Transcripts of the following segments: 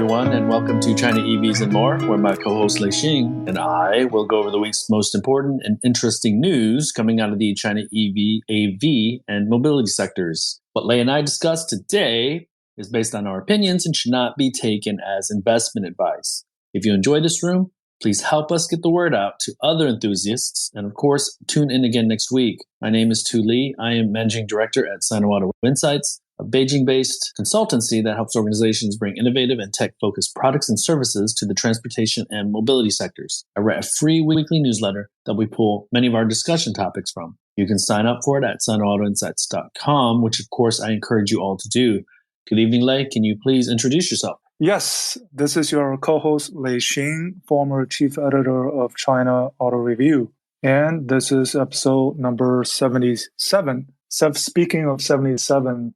everyone, and welcome to China EVs and More, where my co-host Lei Xing and I will go over the week's most important and interesting news coming out of the China EV, AV, and mobility sectors. What Lei and I discussed today is based on our opinions and should not be taken as investment advice. If you enjoy this room, please help us get the word out to other enthusiasts, and of course, tune in again next week. My name is Tu Li. I am Managing Director at Sino-Auto Insights, a Beijing-based consultancy that helps organizations bring innovative and tech-focused products and services to the transportation and mobility sectors. I write a free weekly newsletter that we pull many of our discussion topics from. You can sign up for it at sinoautoinsights.com, which of course I encourage you all to do. Good evening, Lei. Can you please introduce yourself? Yes, this is your co-host Lei Xing, former chief editor of China Auto Review. And this is episode number 77. Speaking of 77,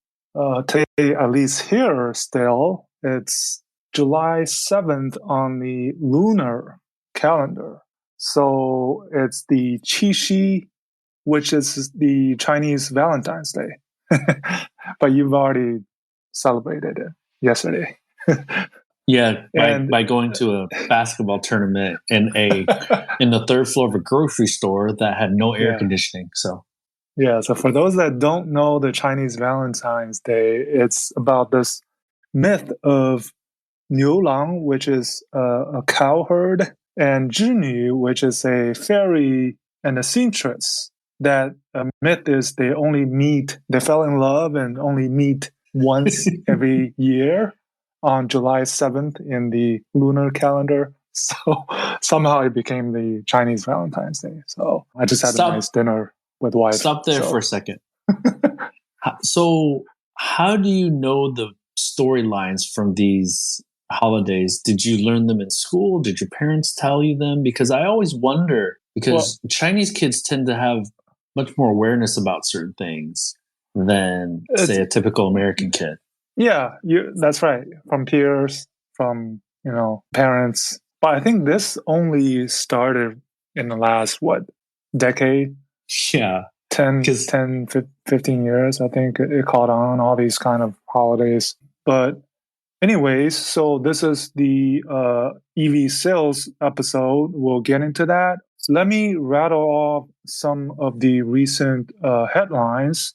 today, at least here still, it's July 7th on the lunar calendar. So it's the Qixi, which is the Chinese Valentine's Day. But you've already celebrated it yesterday. Yeah, by going to a basketball tournament in the third floor of a grocery store that had no air conditioning. So for those that don't know the Chinese Valentine's Day, it's about this myth of Niu Lang, which is a cowherd, and Zhinyu, which is a fairy and a seamstress. That myth is they fell in love and only meet once every year on July 7th in the lunar calendar. So somehow it became the Chinese Valentine's Day. So I just had a nice dinner with wife. Stop there for a second. So how do you know the storylines from these holidays? Did you learn them in school? Did your parents tell you them? Because I always wonder, because Chinese kids tend to have much more awareness about certain things than, say, a typical American kid. Yeah, that's right. From peers, from, parents. But I think this only started in the last, decade? Yeah. 10, 15 years, I think it caught on, all these kind of holidays. But anyways, so this is the EV sales episode. We'll get into that. Let me rattle off some of the recent headlines.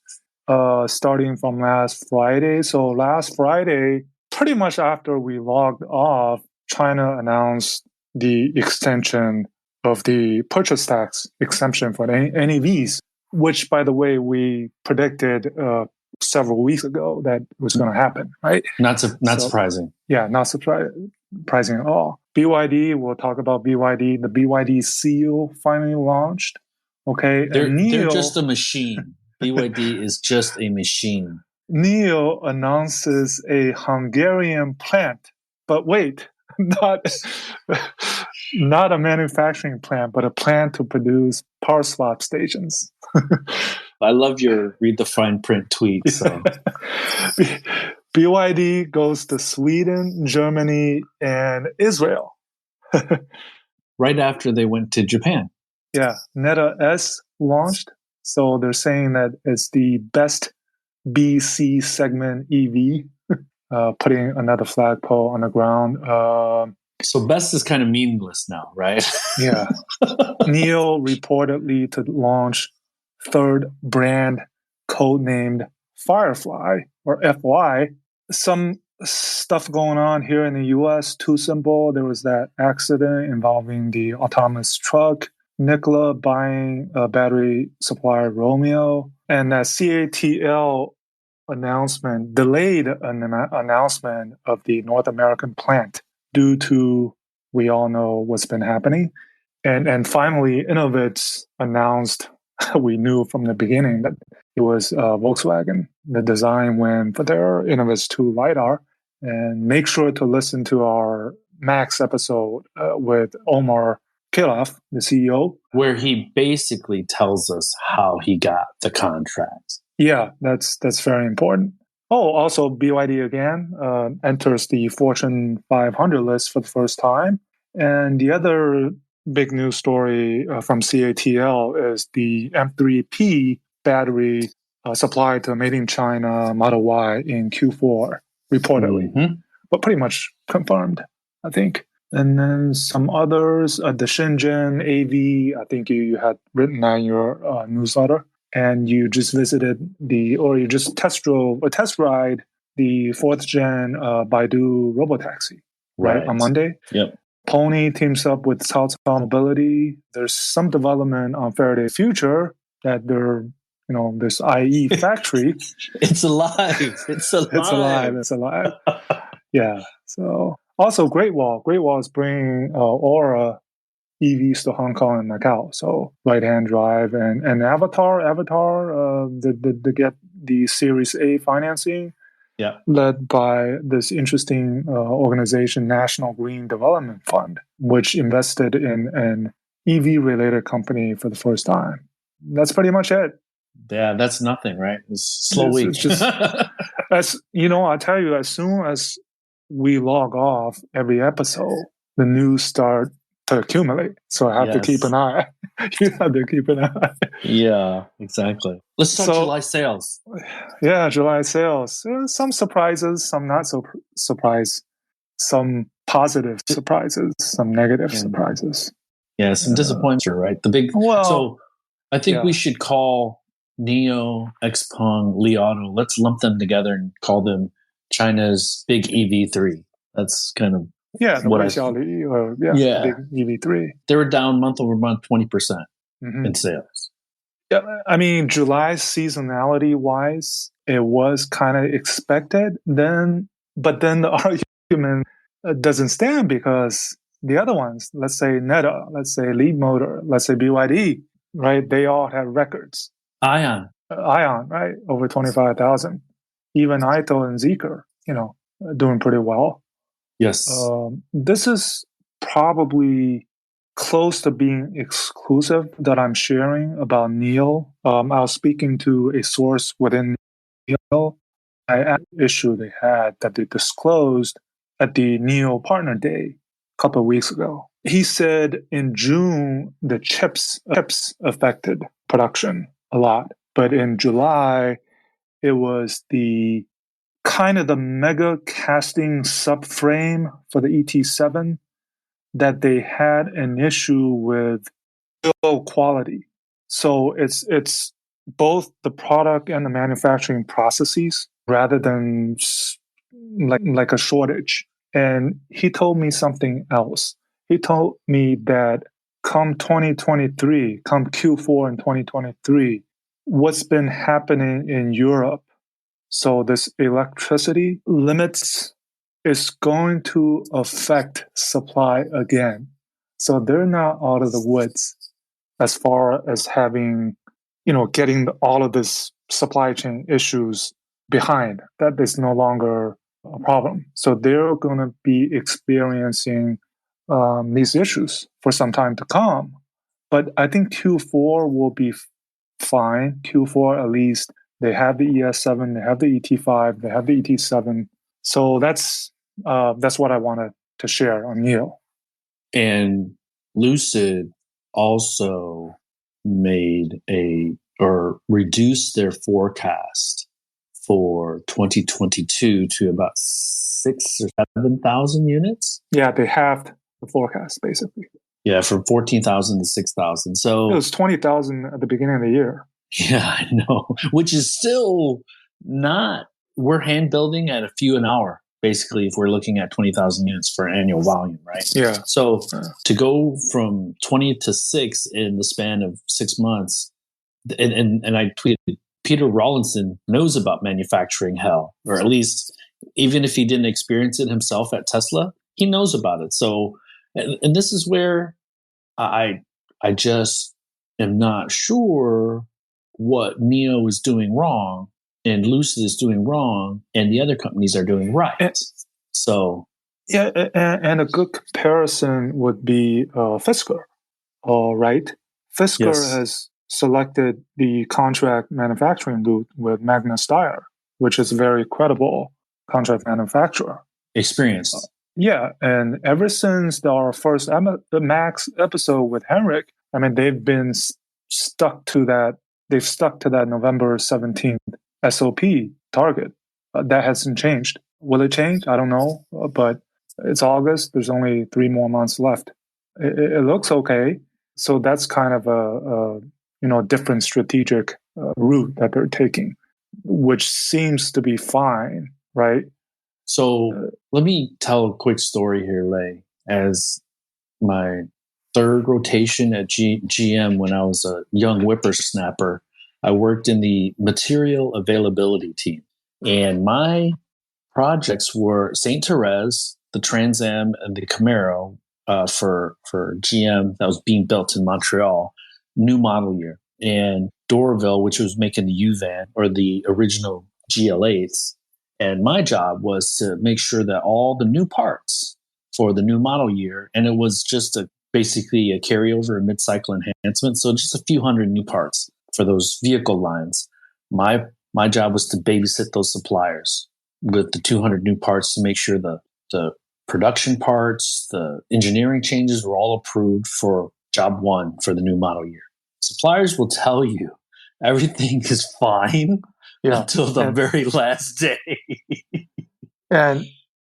Starting from last Friday. So last Friday, pretty much after we logged off, China announced the extension of the purchase tax exemption for NEVs, which, by the way, we predicted several weeks ago that was going to happen, right? Not surprising. Yeah, not surprising at all. BYD, we'll talk about BYD. The BYD Seal finally launched. Okay, they're just a machine. BYD is just a machine. NIO announces a Hungarian plant, but wait, not a manufacturing plant, but a plant to produce power swap stations. I love your read the fine print tweet. So. BYD goes to Sweden, Germany, and Israel. Right after they went to Japan. Yeah, Neta S launched. So they're saying that it's the best BC segment EV, putting another flagpole on the ground. So best is kind of meaningless now, right? Yeah. NIO reportedly to launch third brand codenamed Firefly or FY. Some stuff going on here in the US, too simple. There was that accident involving the autonomous truck. Nikola buying a battery supplier Romeo, and that CATL delayed an announcement of the North American plant due to, we all know what's been happening. And finally, Innovitz announced, we knew from the beginning that it was Volkswagen. The design win for their Innovitz 2 LiDAR. And make sure to listen to our Max episode with Omar Kilaf, the CEO, where he basically tells us how he got the contract. Yeah, that's very important. Oh, also BYD again enters the Fortune 500 list for the first time. And the other big news story from CATL is the M3P battery supplied to Made in China Model Y in Q4, reportedly. Mm-hmm. but pretty much confirmed, I think. And then some others, the Shenzhen AV, I think you had written on your newsletter, and you just visited you just test ride the 4th gen Baidu robotaxi, right, on Monday. Yep. Pony teams up with Cao Mobility. There's some development on Faraday Future that they're, this IE factory. It's alive. It's alive. It's alive. Yeah. So also Great Wall. Great Wall is bringing Aura EVs to Hong Kong and Macau. So right-hand drive and Avatar, they get the Series A financing. Yeah. Led by this interesting organization, National Green Development Fund, which invested in an EV-related company for the first time. That's pretty much it. Yeah, that's nothing, right? It's slow week. It's just, I tell you, as soon as we log off every episode, the news start to accumulate. So I have to keep an eye. You have to keep an eye. Yeah, exactly. Let's talk July sales. Yeah, July sales. Some surprises, some not so surprise, some positive surprises, some negative surprises. Yeah, some disappointments, right? So I think we should call NIO, XPeng, Li Auto. Let's lump them together and call them China's big EV3. That's kind of the big EV3. They were down month over month 20% in sales. Yeah, I mean, July seasonality wise, it was kind of expected. But then the argument doesn't stand because the other ones, let's say Neta, let's say Lead Motor, let's say BYD, right? They all have records. Ion, right? Over 25,000. Even Ito and Zeekr, doing pretty well. Yes. This is probably close to being exclusive that I'm sharing about NIO. I was speaking to a source within NIO. I asked the issue they had that they disclosed at the NIO Partner Day a couple of weeks ago. He said in June, the chips affected production a lot. But in July, it was the kind of the mega casting subframe for the ET7 that they had an issue with low quality. So it's both the product and the manufacturing processes rather than like a shortage. And he told me something else. He told me that come Q4 in 2023, what's been happening in Europe, so this electricity limits is going to affect supply again. So they're not out of the woods as far as having, getting all of this supply chain issues behind. That is no longer a problem. So they're going to be experiencing these issues for some time to come. But I think Q4 will be fine. Q4, at least, they have the ES7, they have the ET5, they have the ET7. So that's what I wanted to share on NIO. And Lucid also reduced their forecast for 2022 to about 6,000 or 7,000 units. Yeah, they halved the forecast basically. Yeah, from 14,000 to 6,000. So it was 20,000 at the beginning of the year. Yeah, I know. Which is still not. We're hand building at a few an hour, basically, if we're looking at 20,000 units for annual volume, right? Yeah. So to go from 20 to 6 in the span of 6 months, and I tweeted, Peter Rawlinson knows about manufacturing hell, or at least even if he didn't experience it himself at Tesla, he knows about it. So, and this is where I just am not sure what NIO is doing wrong and Lucid is doing wrong and the other companies are doing right. So, yeah, and a good comparison would be Fisker, right? Fisker has selected the contract manufacturing route with Magna Steyr, which is a very credible contract manufacturer. Experienced. Yeah, and ever since our first Max episode with Henrik, I mean, they've been stuck to that. They've stuck to that November 17th SOP target. That hasn't changed. Will it change? I don't know, but it's August. There's only 3 more months left. It looks okay. So that's kind of a different strategic route that they're taking, which seems to be fine, right? So let me tell a quick story here, Lei. As my third rotation at GM when I was a young whippersnapper, I worked in the material availability team. And my projects were St. Therese, the Trans Am, and the Camaro for GM that was being built in Montreal, new model year. And Doraville, which was making the U-Van or the original GL8s. And my job was to make sure that all the new parts for the new model year, and it was just basically a carryover and mid-cycle enhancement. So just a few hundred new parts for those vehicle lines. My job was to babysit those suppliers with the 200 new parts to make sure the production parts, the engineering changes were all approved for job one for the new model year. Suppliers will tell you everything is fine until the very last day. And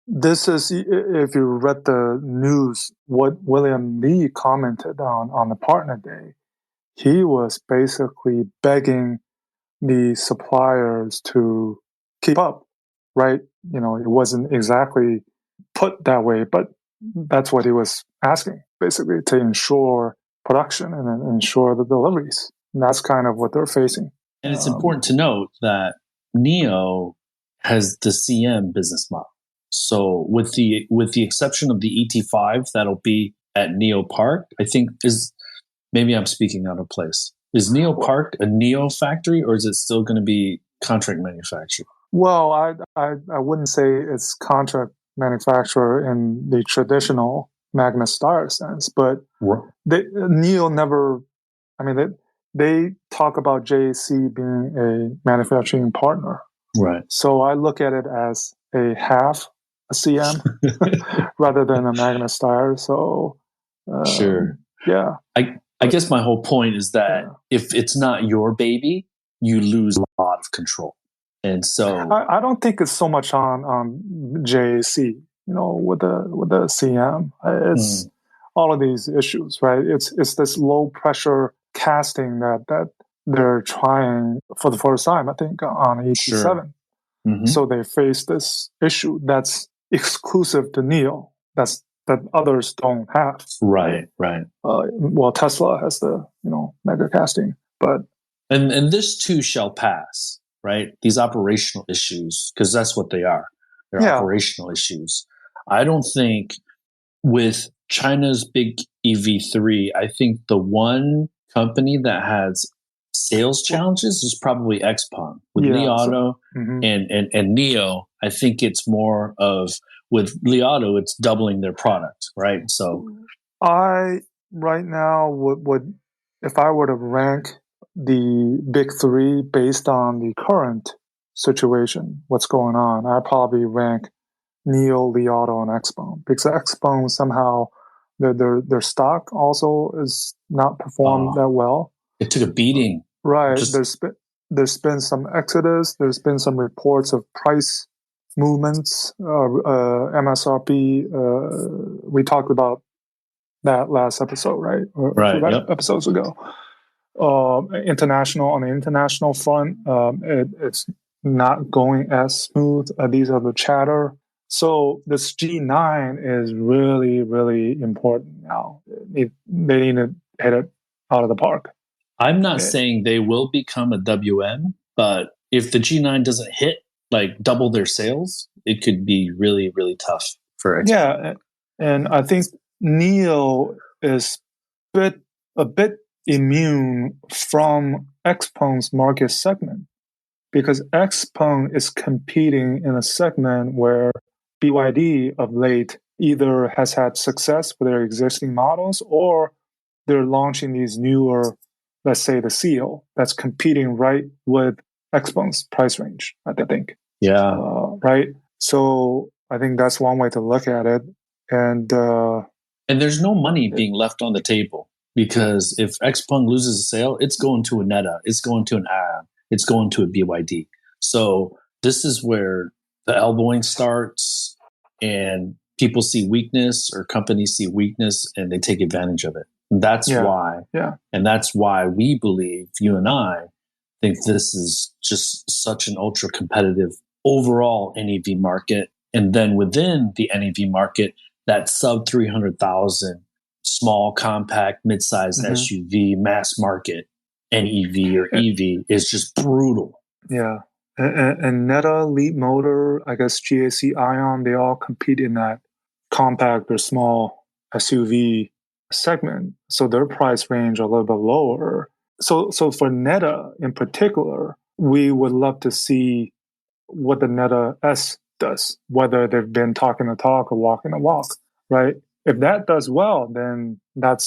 this is, if you read the news, what William Li commented on the partner day. He was basically begging the suppliers to keep up, right? It wasn't exactly put that way, but that's what he was asking, basically, to ensure production and ensure the deliveries. And that's kind of what they're facing. And it's important to note that NIO has the CM business model. So with the exception of the ET5 that'll be at NIO Park, I think maybe I'm speaking out of place. Is NIO Park a NIO factory, or is it still going to be contract manufactured? Well, I wouldn't say it's contract manufacturer in the traditional Magna Steyr sense, but NIO never. I mean, they talk about JAC being a manufacturing partner, right? So I look at it as a half a CM rather than a Magna Steyr. So sure, yeah. I guess my whole point is that if it's not your baby, you lose a lot of control. And so I don't think it's so much on JAC, with the CM. It's all of these issues, right? It's this low pressure casting that they're trying for the first time, I think, on ET7. Sure. Mm-hmm. So they face this issue that's exclusive to NIO. That others don't have. Right. Well, Tesla has the mega casting, but and this too shall pass, right? These operational issues, because that's what they are. They're operational issues. I don't think with China's big EV3, I think the one company that has sales challenges is probably XPeng with Li Auto and NIO. I think it's more of with Li Auto, it's doubling their product, right? So I right now would if I were to rank the big three based on the current situation, what's going on, I'd probably rank NIO, Li Auto, and XPeng, because XPeng somehow their stock also is not performed that well. It took a beating. Right. There's been some exodus. There's been some reports of price movements, MSRP. We talked about that last episode, right? Right. Episodes ago. On the international front, it's not going as smooth. These are the chatter. So this G9 is really, really important now. They need to hit it out of the park. I'm not saying they will become a WM, but if the G9 doesn't hit like double their sales, it could be really, really tough for XPeng. Yeah, and I think NIO is a bit immune from XPeng's market segment, because XPeng is competing in a segment where BYD of late either has had success with their existing models, or they're launching these newer, let's say the Seal, that's competing right with XPeng's price range, I think. Yeah. Right. So I think that's one way to look at it. And there's no money being left on the table, because if XPeng loses a sale, it's going to a Neta, it's going to an Aram, it's going to a BYD. So this is where the elbowing starts and people see weakness or companies see weakness and they take advantage of it. And that's why. Yeah. And that's why we believe, you and I think this is just such an ultra competitive overall NEV market. And then within the NEV market, that sub 300,000 small, compact, mid-sized SUV mass market NEV or EV is just brutal. Yeah. And Neta, Leap Motor, I guess GAC Ion, they all compete in that compact or small SUV segment. So their price range are a little bit lower. So for Neta in particular, we would love to see what the Neta S does, whether they've been talking the talk or walking the walk, right? If that does well, then that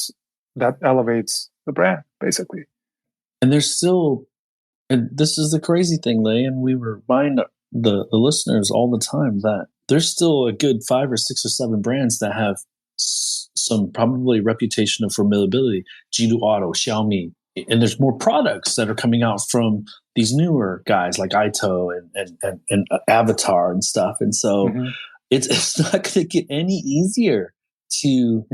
elevates the brand, basically. And there's still, and this is the crazy thing, Lei, and we remind the listeners all the time that there's still a good 5 or 6 or 7 brands that have some probably reputation of formidability. Jidu Auto, Xiaomi, and there's more products that are coming out from these newer guys like Ito and Avatar and stuff. And so it's not going to get any easier to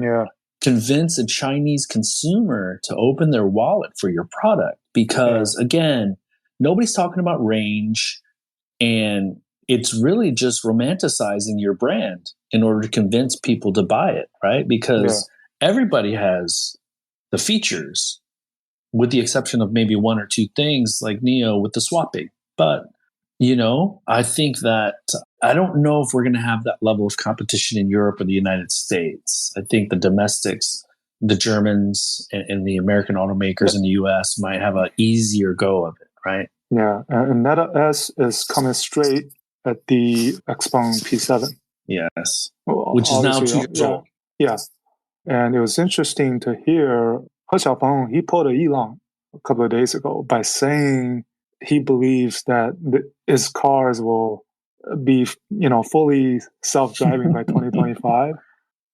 convince a Chinese consumer to open their wallet for your product because, again, nobody's talking about range, and it's really just romanticizing your brand in order to convince people to buy it, right? Because everybody has the features, with the exception of maybe 1 or 2 things like Neo with the swapping. But, I think that I don't know if we're going to have that level of competition in Europe or the United States. I think the domestics, the Germans and the American automakers in the US might have an easier go of it, right? Yeah, and Neta S is coming straight at the Xpeng P7. Yes, well, which is now 2 years old. Yeah, and it was interesting to hear He Xiaopeng, he pulled an Elon a couple of days ago by saying he believes that his cars will be, fully self-driving by 2025.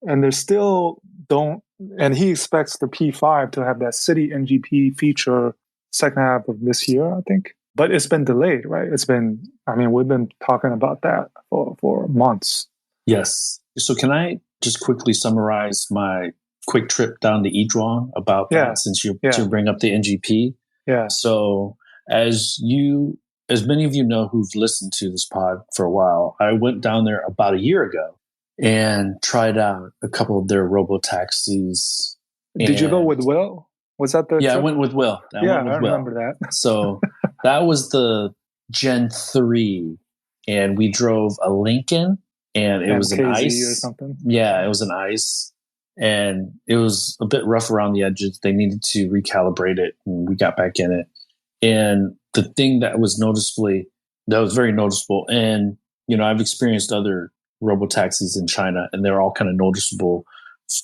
And they still don't, and he expects the P5 to have that city NGP feature second half of this year, I think. But it's been delayed, right? We've been talking about that for months. Yes. So can I just quickly summarize my quick trip down to Yizhuang about that, since you bring up the NGP? Yeah. So as many of you know who've listened to this pod for a while, I went down there about a year ago and tried out a couple of their robotaxis. Did you go with Will? Was that the trip? I went with Will. I remember that. So that was the Gen 3, and we drove a Lincoln, and it was an ICE or something. Yeah, it was an ICE, and it was a bit rough around the edges. They needed to recalibrate it, and we got back in it. And the thing that was very noticeable, and I've experienced other robotaxis in China, and they're all kind of noticeable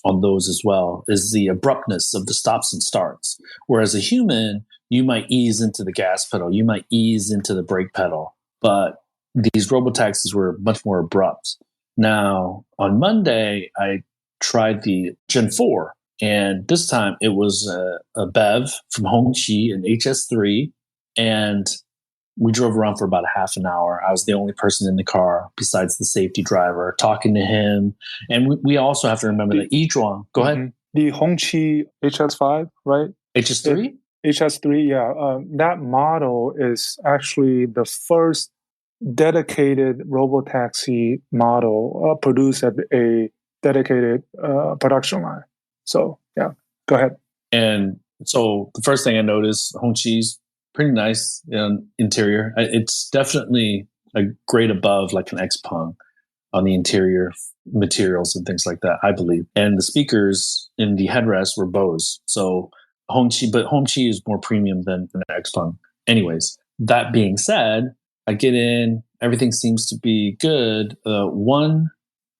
on those as well, is the abruptness of the stops and starts. Whereas a human, you might ease into the gas pedal, you might ease into the brake pedal, but these robotaxis were much more abrupt. Now, on Monday, I tried the Gen 4, and this time it was a BEV from Hongqi, an HS3, and we drove around for about a half an hour. I was the only person in the car besides the safety driver, talking to him. And we also have to remember that Yizhuang, go ahead. The Hongqi HS5, right? HS3? HS3, yeah. That model is actually the first dedicated robotaxi model produced at a dedicated production line. So, yeah, go ahead. And so the first thing I noticed, Hongqi's pretty nice interior. It's definitely a grade above like an Xpeng on the interior materials and things like that, I believe. And the speakers in the headrest were Bose. So Hongqi is more premium than an Xpeng. Anyways, that being said, I get in, everything seems to be good. One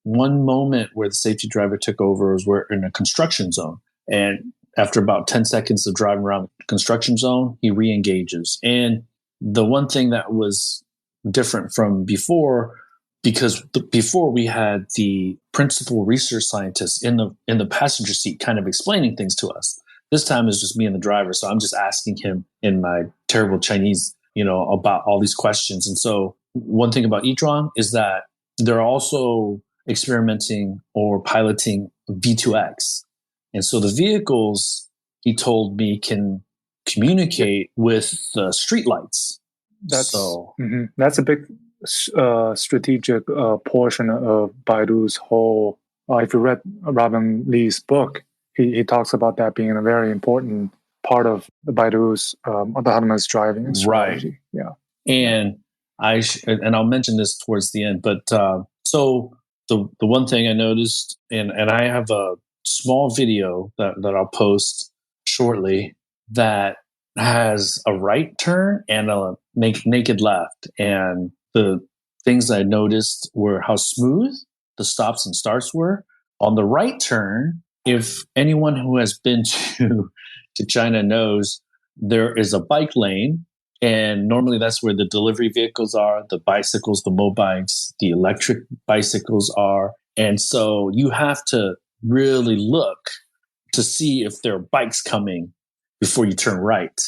moment where the safety driver took over was we're in a construction zone. And after about 10 seconds of driving around the construction zone, he re-engages. And the one thing that was different from before, because before we had the principal research scientist in the passenger seat kind of explaining things to us. This time it's just me and the driver. So I'm just asking him in my terrible Chinese, about all these questions. And so one thing about e-tron is that they're also experimenting or piloting V2X. And so the vehicles, he told me, can communicate with streetlights. That's a big strategic portion of Baidu's whole. If you read Robin Lee's book, he talks about that being a very important part of the Baidu's autonomous driving strategy. Right. Yeah, and I'll mention this towards the end, but so the one thing I noticed, and I have a small video that I'll post shortly that has a right turn and a naked left, and the things I noticed were how smooth the stops and starts were on the right turn. If anyone who has been to China knows, there is a bike lane, and normally that's where the delivery vehicles are, the bicycles, the mobikes, the electric bicycles are. And so you have to really look to see if there are bikes coming before you turn right.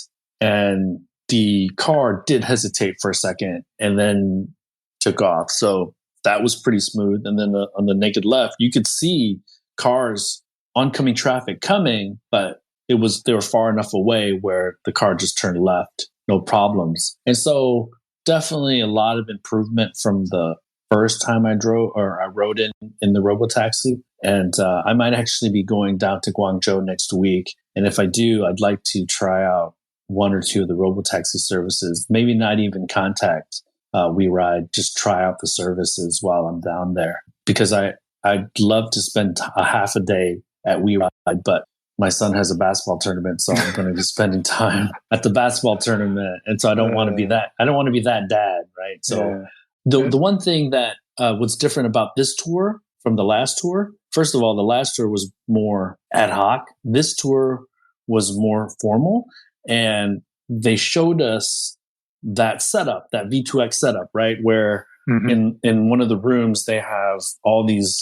And the car did hesitate for a second and then took off. So that was pretty smooth. And then on the naked left, you could see cars, oncoming traffic coming, but they were far enough away where the car just turned left, no problems. And so definitely a lot of improvement from the first time I rode in the robotaxi. And I might actually be going down to Guangzhou next week. And if I do, I'd like to try out one or two of the robotaxi services, maybe not even contact WeRide, just try out the services while I'm down there. Because I'd love to spend a half a day at WeRide, but my son has a basketball tournament, so I'm going to be spending time at the basketball tournament. And so I don't want to be that dad, right? So the one thing that was different about this tour from the last tour, first of all, the last tour was more ad hoc. This tour was more formal, and they showed us that setup, that V2X setup, right? Where in one of the rooms, they have all these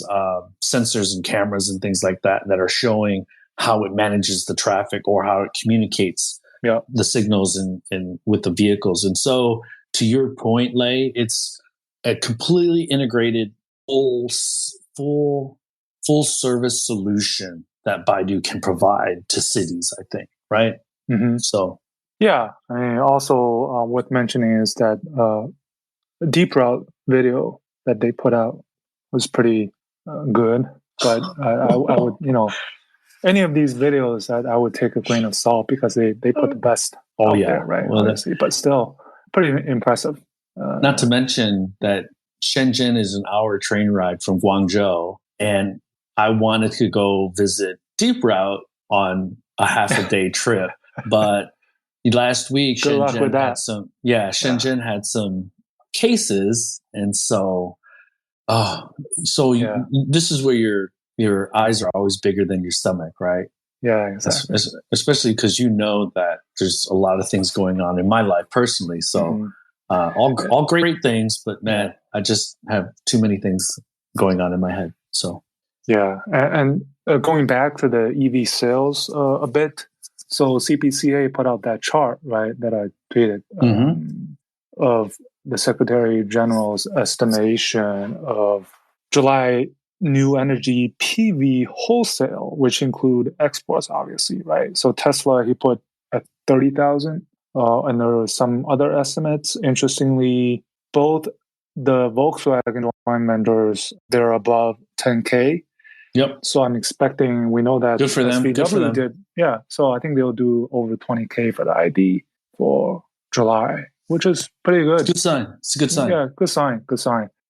sensors and cameras and things like that are showing how it manages the traffic or how it communicates the signals and with the vehicles. And so to your point, Lei, it's a completely integrated full service solution that Baidu can provide to cities, I think, right? So yeah, I mean, also worth mentioning is that deep route video that they put out was pretty good, but I would, any of these videos that I would take a grain of salt because they put the best out there, right? Well, obviously, but still pretty impressive. Not to mention that Shenzhen is an hour train ride from Guangzhou, and I wanted to go visit Deep Route on a half a day trip, but last week Shenzhen had some cases, and so this is where your eyes are always bigger than your stomach, right? Yeah, exactly. Especially because that there's a lot of things going on in my life personally. So all great things, but man, I just have too many things going on in my head. So yeah, and going back to the EV sales a bit. So CPCA put out that chart, right, that I tweeted of the Secretary General's estimation of July new energy PV wholesale, which include exports, obviously, right? So Tesla, he put at 30,000, and there are some other estimates. Interestingly, both the Volkswagen joint vendors, they're above 10K. Yep. So I'm expecting, we know that good for them. did. Yeah. So I think they'll do over 20K for the ID for July, which is pretty good. Good sign. It's a good sign. Yeah, good sign.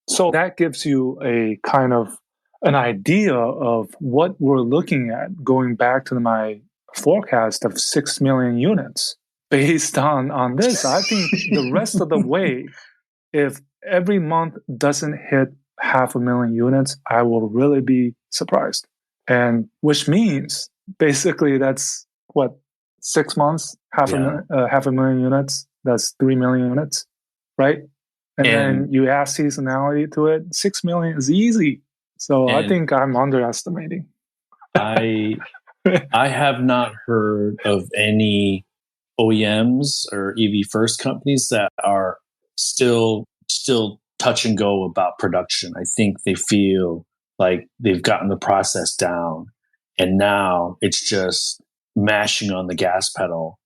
So that gives you a kind of an idea of what we're looking at going back to my forecast of 6 million units. Based on this, I think the rest of the way, if every month doesn't hit 500,000 units, I will really be surprised. And which means basically that's what, 6 months, half a million units. That's 3 million units, right? And then you add seasonality to it. 6 million is easy. So I think I'm underestimating. I have not heard of any OEMs or EV first companies that are still still touch and go about production. I think they feel like they've gotten the process down, and now it's just mashing on the gas pedal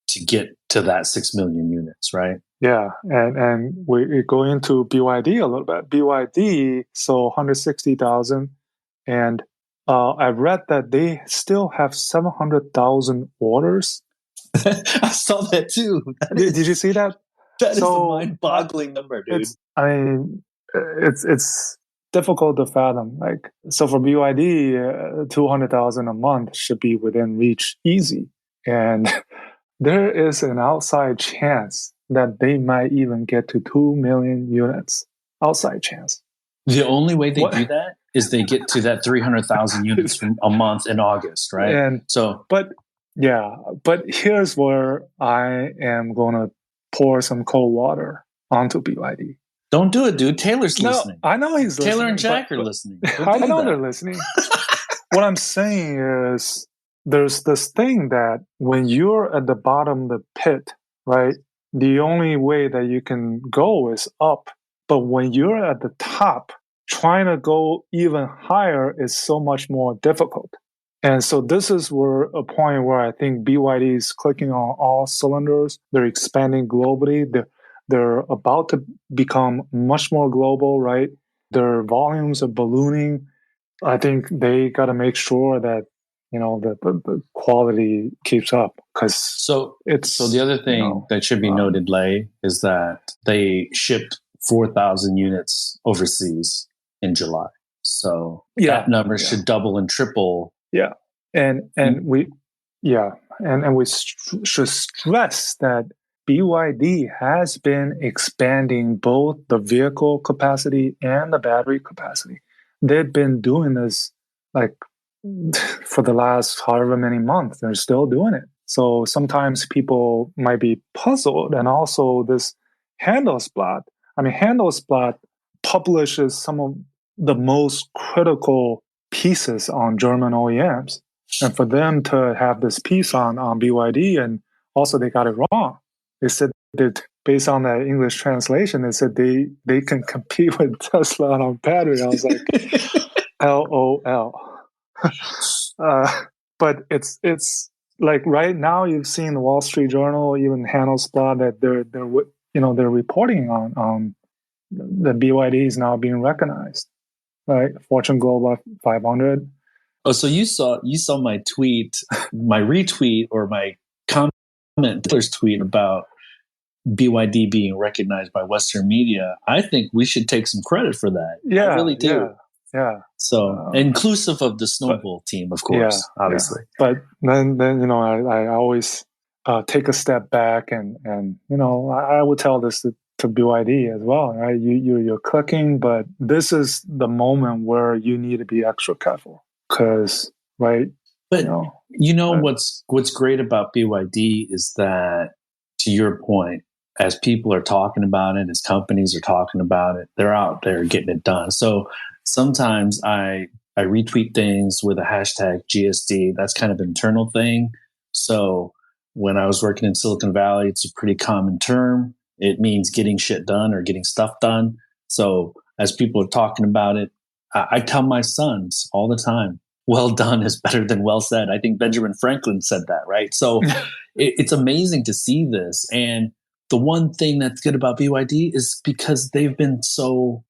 to get to that 6 million units, right? Yeah, and we go into BYD a little bit. BYD sold 160,000, and I read that they still have 700,000 orders. I saw that too. Did you see that? That is a mind-boggling number, dude. It's difficult to fathom. Like, so for BYD, 200,000 a month should be within reach, easy. And there is an outside chance that they might even get to 2 million units. Outside chance. The only way they do that is they get to that 300,000 units from a month in August, right? And but here's where I am going to pour some cold water onto BYD. Don't do it, dude. Taylor's listening. I know he's listening. Taylor and Jack are listening. I know they're listening. What I'm saying is there's this thing that when you're at the bottom of the pit, right, the only way that you can go is up. But when you're at the top, trying to go even higher is so much more difficult. And so this is where a point where I think BYD is clicking on all cylinders. They're expanding globally. They're about to become much more global, right? Their volumes are ballooning. I think they got to make sure that the quality keeps up, because so the other thing that should be noted, Lei, is that they shipped 4,000 units overseas in July. So that number should double and triple. Yeah, and we should stress that BYD has been expanding both the vehicle capacity and the battery capacity. They've been doing this like for the last however many months. They're still doing it. So sometimes people might be puzzled. And also this Handelsblatt publishes some of the most critical pieces on German OEMs. And for them to have this piece on BYD, and also they got it wrong. They said that based on the English translation, they said they can compete with Tesla on battery. I was like, LOL. But it's like right now you've seen the Wall Street Journal, even Handelsblatt, that they're reporting on the BYD is now being recognized, right? Fortune Global 500. Oh, so you saw my tweet, my retweet, or my comment, Taylor's tweet about BYD being recognized by Western media. I think we should take some credit for that. Yeah, I really do. Yeah. So inclusive of the Snowball team, of course, obviously. Yeah. But then I always take a step back and I would tell this to BYD as well, right? You're clicking, but this is the moment where you need to be extra careful, because right. But what's great about BYD is that, to your point, as people are talking about it, as companies are talking about it, they're out there getting it done. So sometimes I retweet things with a hashtag GSD. That's kind of an internal thing. So when I was working in Silicon Valley, it's a pretty common term. It means getting shit done or getting stuff done. So as people are talking about it, I tell my sons all the time, well done is better than well said. I think Benjamin Franklin said that, right? So it's amazing to see this. And the one thing that's good about BYD is because they've been so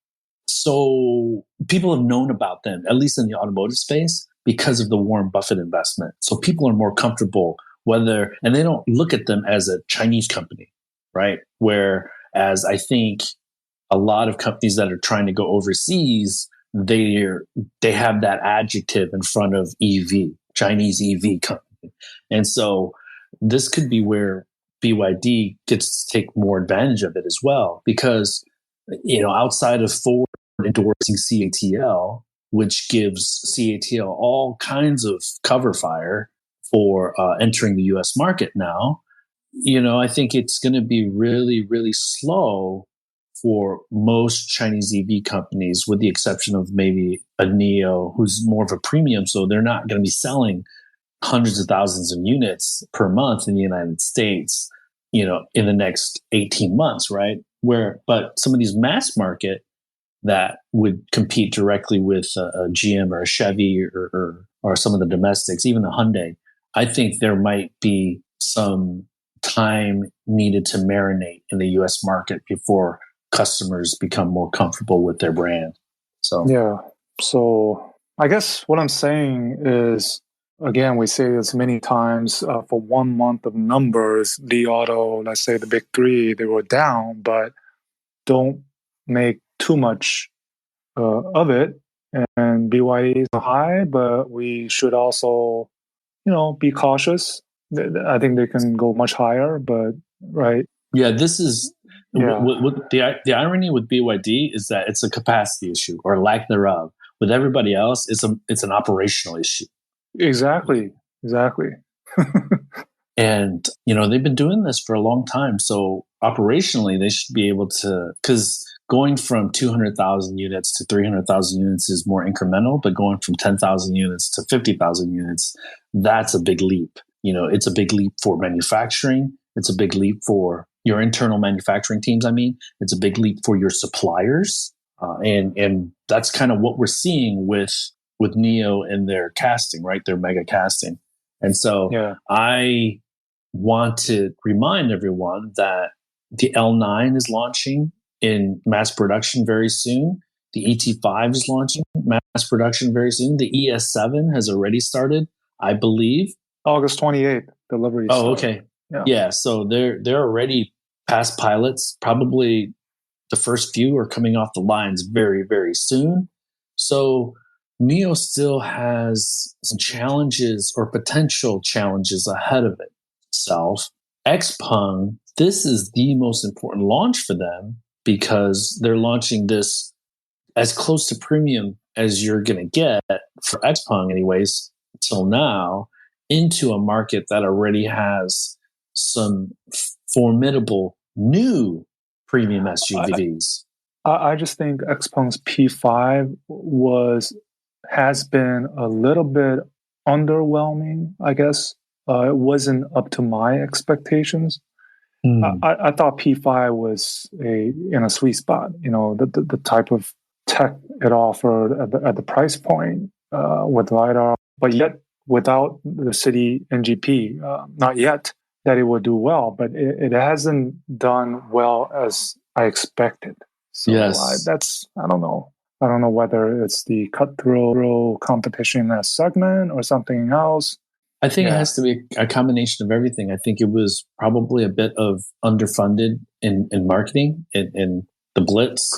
people have known about them, at least in the automotive space, because of the Warren Buffett investment. So people are more comfortable and they don't look at them as a Chinese company, right? Whereas I think a lot of companies that are trying to go overseas, they have that adjective in front of EV, Chinese EV company. And so this could be where BYD gets to take more advantage of it as well, because, outside of Ford endorsing CATL, which gives CATL all kinds of cover fire for entering the US market now, I think it's going to be really, really slow for most Chinese EV companies, with the exception of maybe a NIO, who's more of a premium. So they're not going to be selling hundreds of thousands of units per month in the United States. in the next 18 months, right? But some of these mass market that would compete directly with a GM or a Chevy or some of the domestics, even a Hyundai, I think there might be some time needed to marinate in the U.S. market before customers become more comfortable with their brand. So yeah. So I guess what I'm saying is, again, we say this many times, for 1 month of numbers, Li Auto, let's say the big three, they were down, but don't make too much of it. And BYD is high, but we should also, be cautious. I think they can go much higher, but right. yeah, this is Yeah, what the irony with BYD is that it's a capacity issue or lack thereof. With everybody else, it's an operational issue. exactly. And they've been doing this for a long time, so operationally they should be able to, because going from 200,000 units to 300,000 units is more incremental, but going from 10,000 units to 50,000 units, that's a big leap. It's a big leap for manufacturing. It's a big leap for your internal manufacturing teams. I mean, it's a big leap for your suppliers, and that's kind of what we're seeing with NIO and their casting, right? Their mega casting. And so Yeah. I want to remind everyone that the L9 is launching in mass production very soon. The ET5 is launching mass production very soon. The ES7 has already started, I believe. August 28th, delivery. Oh, okay. Yeah. So they're already past pilots. Probably the first few are coming off the lines very, very soon. So NIO still has some challenges or potential challenges ahead of itself. XPeng, this is the most important launch for them because they're launching this as close to premium as you're going to get for XPeng anyways till now, into a market that already has some formidable new premium SUVs. I just think XPeng's P5 has been a little bit underwhelming, I guess. It wasn't up to my expectations. I thought P5 was in a sweet spot. The type of tech it offered at the price point, with LiDAR, but yet without the city NGP. Not yet that it would do well, but it hasn't done well as I expected. So yes. I don't know. I don't know whether it's the cutthroat competition in that segment or something else. I think it has to be a combination of everything. I think it was probably a bit of underfunded in marketing and the blitz.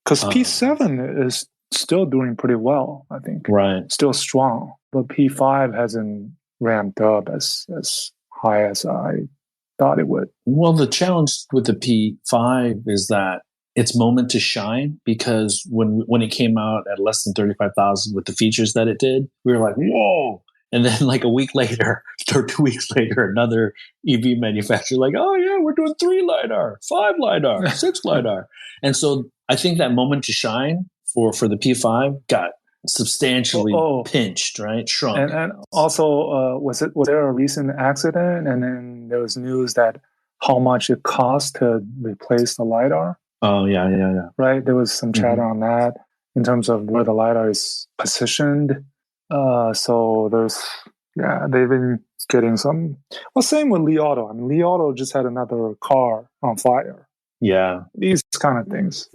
Because P7 is still doing pretty well, I think. Right. Still strong. But P5 hasn't ramped up as high as I thought it would. Well, the challenge with the P5 is that it's moment to shine, because when it came out at less than 35,000 with the features that it did, we were like, whoa. And then like a week later or 2 weeks later, another EV manufacturer like, oh yeah, we're doing 3 LiDAR, 5 LiDAR, 6 LiDAR. And so I think that moment to shine for the P5 got substantially pinched, right? Shrunk. And also, was there a recent accident? And then there was news that how much it cost to replace the LiDAR. Oh, yeah. Right? There was some chatter on that in terms of where the LiDAR is positioned. So they've been getting some. Well, same with Li Auto. I mean, Li Auto just had another car on fire. Yeah. These kind of things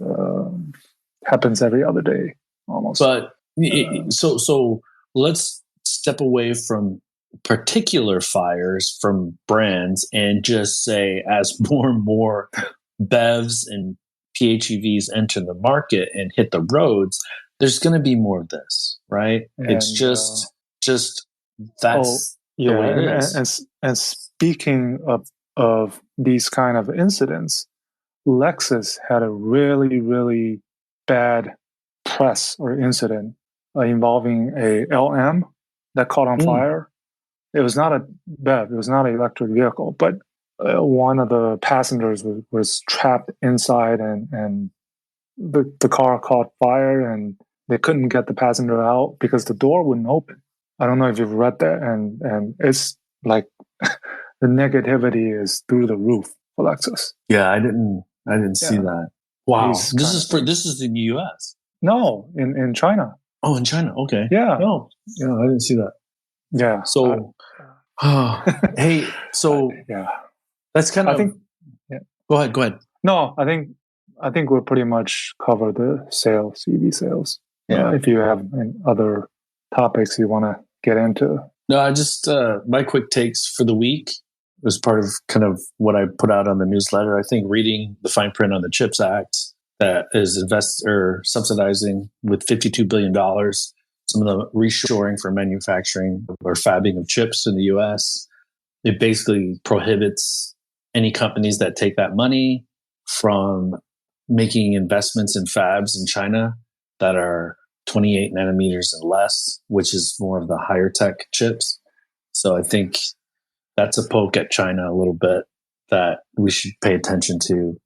happens every other day almost. But so let's step away from particular fires from brands and just say, as more and more BEVs and PHEVs enter the market and hit the roads, there's going to be more of this, right? And, it's just that's the way it is. And speaking of these kind of incidents, Lexus had a really, really bad press or incident involving a LM that caught on fire. It was not a BEV, it was not an electric vehicle, but one of the passengers was trapped inside, and the car caught fire, and they couldn't get the passenger out because the door wouldn't open. I don't know if you've read that, and it's like the negativity is through the roof Lexus. Yeah, I didn't see that. Wow. He's This is in the US. No, in China. Oh, in China. Okay. Yeah. No. Yeah, I didn't see that. Yeah. So hey, so yeah. that's kind I of think yeah. Go ahead. No, I think we're pretty much covered the sales, EV sales. Yeah. If you have any other topics you want to get into. No, I just my quick takes for the week was part of kind of what I put out on the newsletter. I think reading the fine print on the CHIPS Act that is subsidizing with $52 billion some of the reshoring for manufacturing or fabbing of chips in the US. It basically prohibits any companies that take that money from making investments in fabs in China that are 28 nanometers and less, which is more of the higher tech chips. So I think that's a poke at China a little bit that we should pay attention to.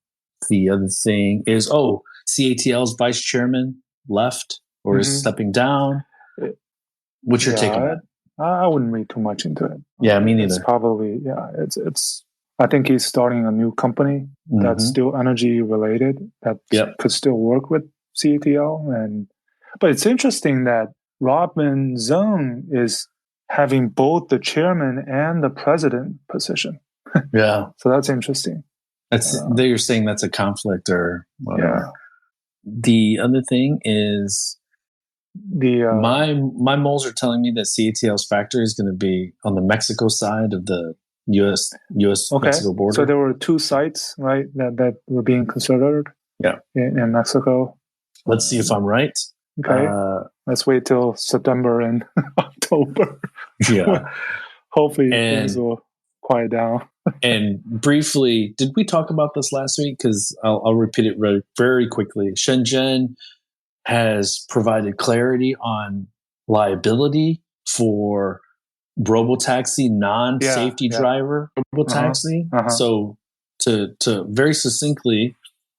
The other thing is, CATL's vice chairman left or is stepping down. What's your take on that? I wouldn't read too much into it. Yeah, me neither. It's probably, it's. I think he's starting a new company that's still energy related that could still work with CATL. But it's interesting that Robin Zeng is having both the chairman and the president position. Yeah. So that's interesting. You're saying that's a conflict or whatever. Yeah. The other thing is my moles are telling me that CATL's factory is going to be on the Mexico side of the U.S. Mexico border. So there were 2 sites, right, that were being considered. Yeah. In Mexico. Let's see if I'm right. Okay. Let's wait till September and October. Yeah. Hopefully things will quiet down. And briefly, did we talk about this last week? Because I'll repeat it very, very quickly. Shenzhen has provided clarity on liability for robotaxi, non-safety driver robotaxi. So to very succinctly,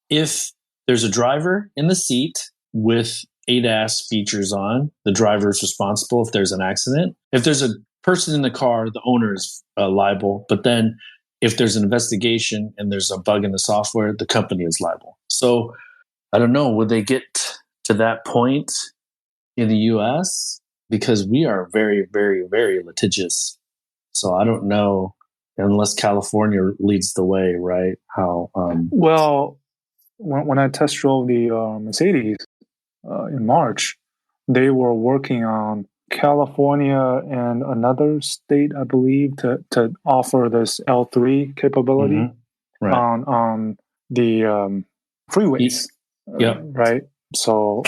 if there's a driver in the seat with ADAS features on, the driver is responsible if there's an accident. If there's a person in the car, the owner is liable. But then if there's an investigation and there's a bug in the software, the company is liable. So I don't know, would they get to that point in the US? Because we are very, very, very litigious. So I don't know, unless California leads the way, right? How? Well, when I test drove the Mercedes in March, they were working on California and another state, I believe, to offer this L3 capability on the freeways. Right. So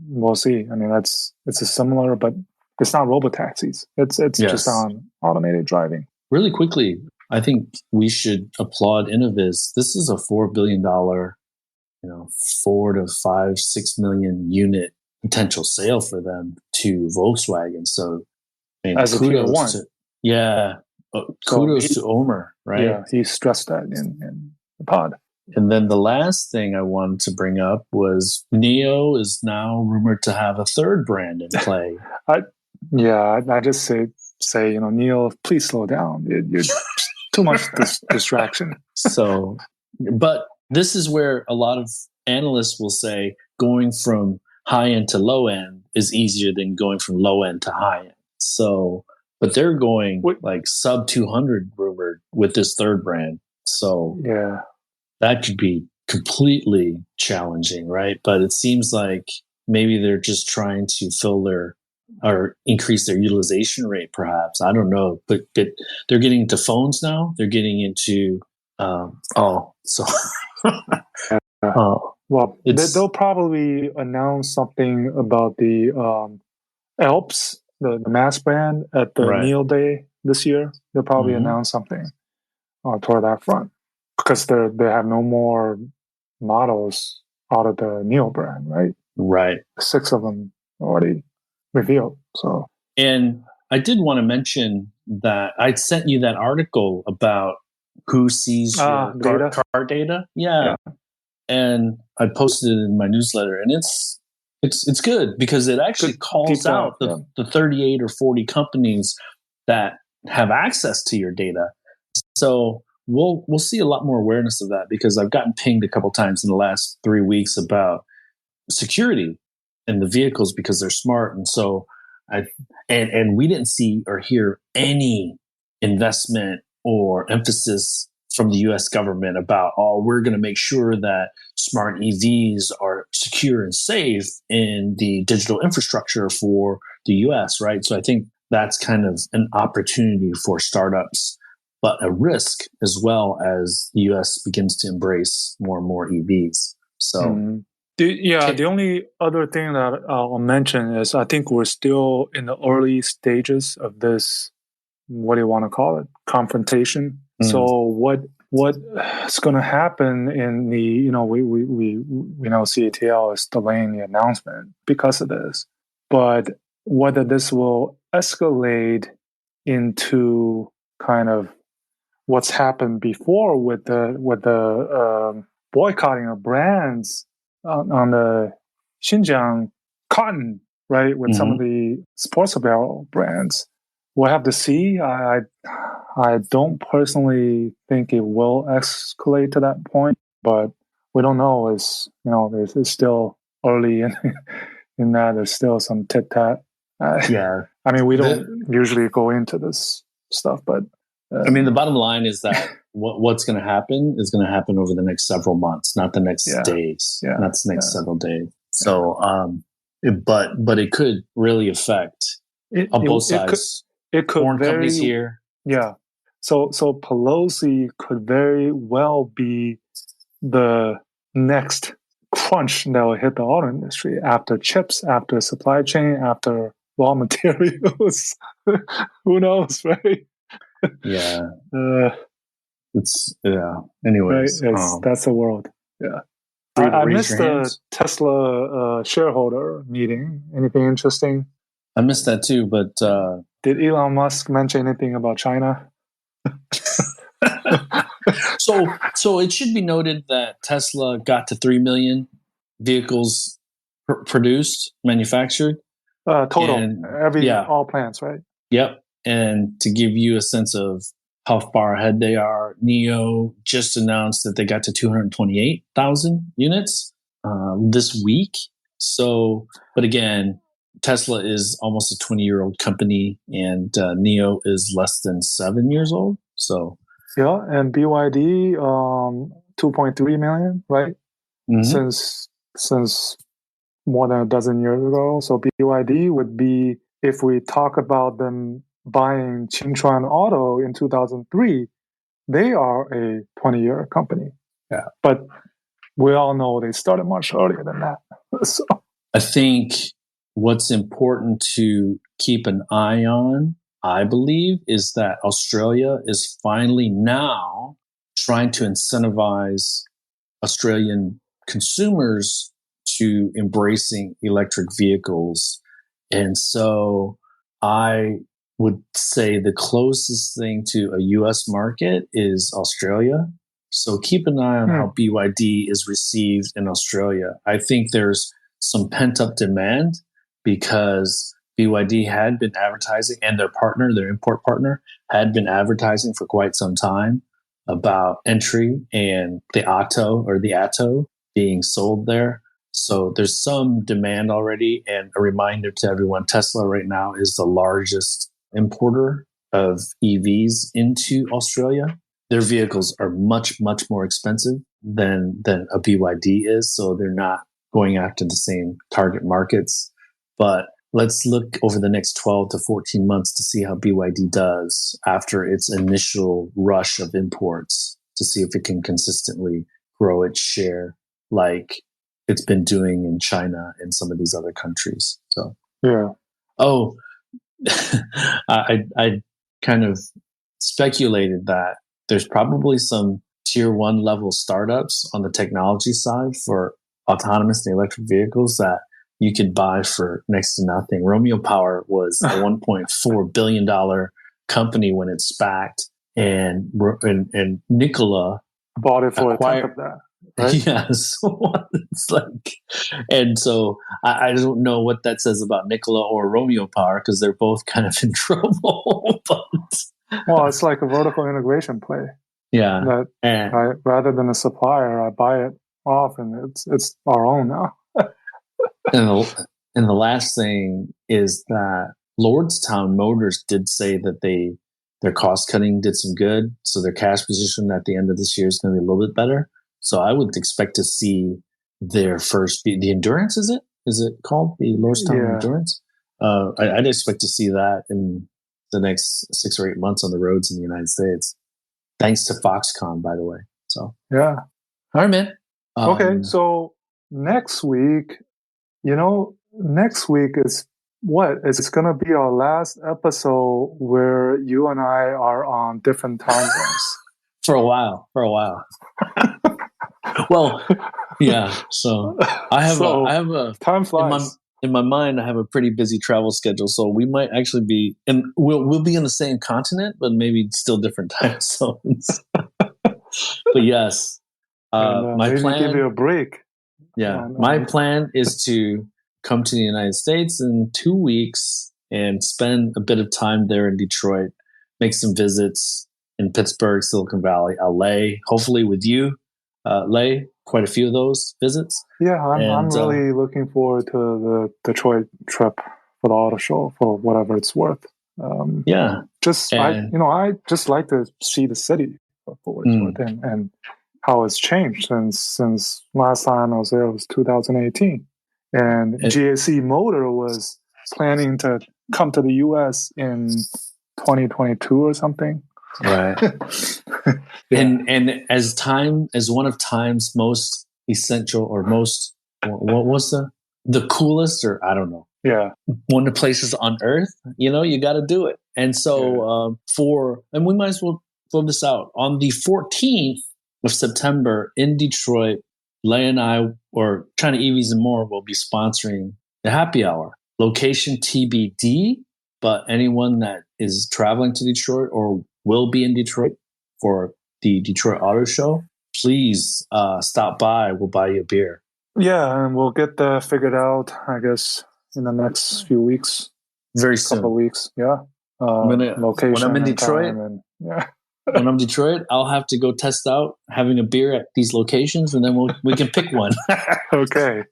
we'll see. I mean, it's a similar, but it's not robotaxis. It's just on automated driving. Really quickly, I think we should applaud Innoviz. This is a $4 billion, 4 to 5, 6 million unit potential sale for them to Volkswagen. So, as a tier 1, kudos to Omer, right? Yeah, he stressed that in the pod. And then the last thing I wanted to bring up was NIO is now rumored to have a third brand in play. I just say, Neil, please slow down. You're too much distraction. So, but this is where a lot of analysts will say going from high end to low end is easier than going from low end to high end. So, but they're going like sub 200 rumored with this third brand. So yeah, that could be completely challenging, right? But it seems like maybe they're just trying to or increase their utilization rate, perhaps. I don't know, but they're getting into phones now. They're getting into well, they'll probably announce something about the Alps, the mass brand at the NIO Day this year. They'll probably announce something toward that front because they have no more models out of the NIO brand, right? Right. 6 of them already revealed. So, and I did want to mention that I sent you that article about who sees your car data. Yeah. And I posted it in my newsletter, and it's good because it actually calls out the 38 or 40 companies that have access to your data. So we'll see a lot more awareness of that, because I've gotten pinged a couple times in the last 3 weeks about security in the vehicles because they're smart. And so and we didn't see or hear any investment or emphasis from the US government about, oh, we're going to make sure that smart EVs are secure and safe in the digital infrastructure for the US, right? So I think that's kind of an opportunity for startups, but a risk as well as the US begins to embrace more and more EVs. So the only other thing that I'll mention is I think we're still in the early stages of this, what do you want to call it, confrontation. So what's going to happen in the, we know CATL is delaying the announcement because of this, but whether this will escalate into kind of what's happened before with the boycotting of brands on the Xinjiang cotton, right? With some of the sports apparel brands, we'll have to see. I don't personally think it will escalate to that point, but we don't know. It's still early in that. There's still some tit tat. I mean, we don't usually go into this stuff, but I mean, the bottom line is that what's going to happen is going to happen over the next several months, not the next days, not the next several days. So, but it could really affect on both sides. It could foreign companies here. Yeah. So Pelosi could very well be the next crunch that will hit the auto industry after chips, after supply chain, after raw materials. Who knows, right? Yeah. Anyways, right? That's the world. Yeah. I missed the Tesla shareholder meeting. Anything interesting? I missed that too, but did Elon Musk mention anything about China? So it should be noted that Tesla got to 3 million vehicles produced, manufactured. Total, all plants, right? Yep. And to give you a sense of how far ahead they are, NIO just announced that they got to 228,000 units this week. So, but again, Tesla is almost a 20-year-old company, and NIO is less than 7 years old. So, yeah, and BYD 2.3 million, right? Since more than a dozen years ago. So BYD would be, if we talk about them buying Qingchuan Auto in 2003, they are a 20-year company. Yeah, but we all know they started much earlier than that. So I think what's important to keep an eye on, I believe, is that Australia is finally now trying to incentivize Australian consumers to embracing electric vehicles. And so I would say the closest thing to a US market is Australia. So keep an eye on how BYD is received in Australia. I think there's some pent-up demand because BYD had been advertising, and their partner, their import partner, had been advertising for quite some time about entry and the Atto being sold there. So there's some demand already. And a reminder to everyone, Tesla right now is the largest importer of EVs into Australia. Their vehicles are much, much more expensive than a BYD is. So they're not going after the same target markets. But let's look over the next 12 to 14 months to see how BYD does after its initial rush of imports, to see if it can consistently grow its share like it's been doing in China and some of these other countries. So, yeah. Oh, I kind of speculated that there's probably some tier 1 level startups on the technology side for autonomous and electric vehicles that you could buy for next to nothing. Romeo Power was a $1.4 billion company when it SPAC'd, and Nikola bought it for a tenth of that. Right? Yeah, so it's like, and so I don't know what that says about Nikola or Romeo Power, because they're both kind of in trouble. But well, it's like a vertical integration play. Yeah. That rather than a supplier, I buy it off, and it's our own now. And the last thing is that Lordstown Motors did say that their cost cutting did some good, so their cash position at the end of this year is going to be a little bit better. So I would expect to see their first the Endurance. Is it called the Lordstown Endurance? I'd expect to see that in the next 6 or 8 months on the roads in the United States, thanks to Foxconn, by the way. So yeah, all right, man. Okay, so next week, next week is what? It's going to be our last episode where you and I are on different time zones. For a while. Well, yeah. So I have a time flies. In my mind. I have a pretty busy travel schedule, so we might actually be, and we'll be in the same continent, but maybe still different time zones. But yes, my maybe plan. Give you a break. Yeah, my plan is to come to the United States in 2 weeks and spend a bit of time there in Detroit, make some visits in Pittsburgh, Silicon Valley, LA, hopefully with you, Lay, quite a few of those visits. Yeah, I'm really looking forward to the Detroit trip for the auto show for whatever it's worth. I just like to see the city for what it's worth and how it's changed since last time I was there was 2018, and GAC Motor was planning to come to the U.S. in 2022 or something. Right. And as one of time's most essential or most, what was the coolest, or I don't know. Yeah. One of the places on earth, you got to do it. And so and we might as well throw this out on the 14th of September in Detroit. Lay and I, or China EVs and More, will be sponsoring the happy hour. Location TBD, but anyone that is traveling to Detroit or will be in Detroit for the Detroit Auto Show, please stop by. We'll buy you a beer. Yeah, and we'll get that figured out, I guess, in the next few weeks. Very soon. Couple of weeks, yeah. Location when I'm in Detroit, when I'm in Detroit, I'll have to go test out having a beer at these locations, and then we can pick one. Okay.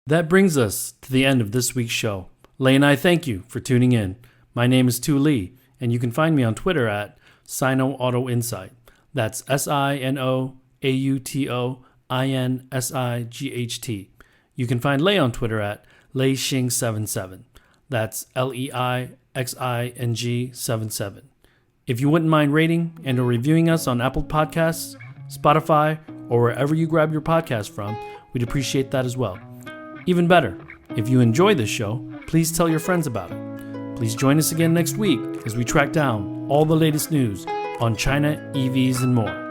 That brings us to the end of this week's show. Lay and I thank you for tuning in. My name is Tu Lee, and you can find me on Twitter at Sino Auto Insight. That's SinoAutoInsight. You can find Lei on Twitter at LeiXing77. That's LEIXING77. If you wouldn't mind rating and or reviewing us on Apple Podcasts, Spotify, or wherever you grab your podcast from, we'd appreciate that as well. Even better, if you enjoy this show, please tell your friends about it. Please join us again next week as we track down all the latest news on China, EVs, and more.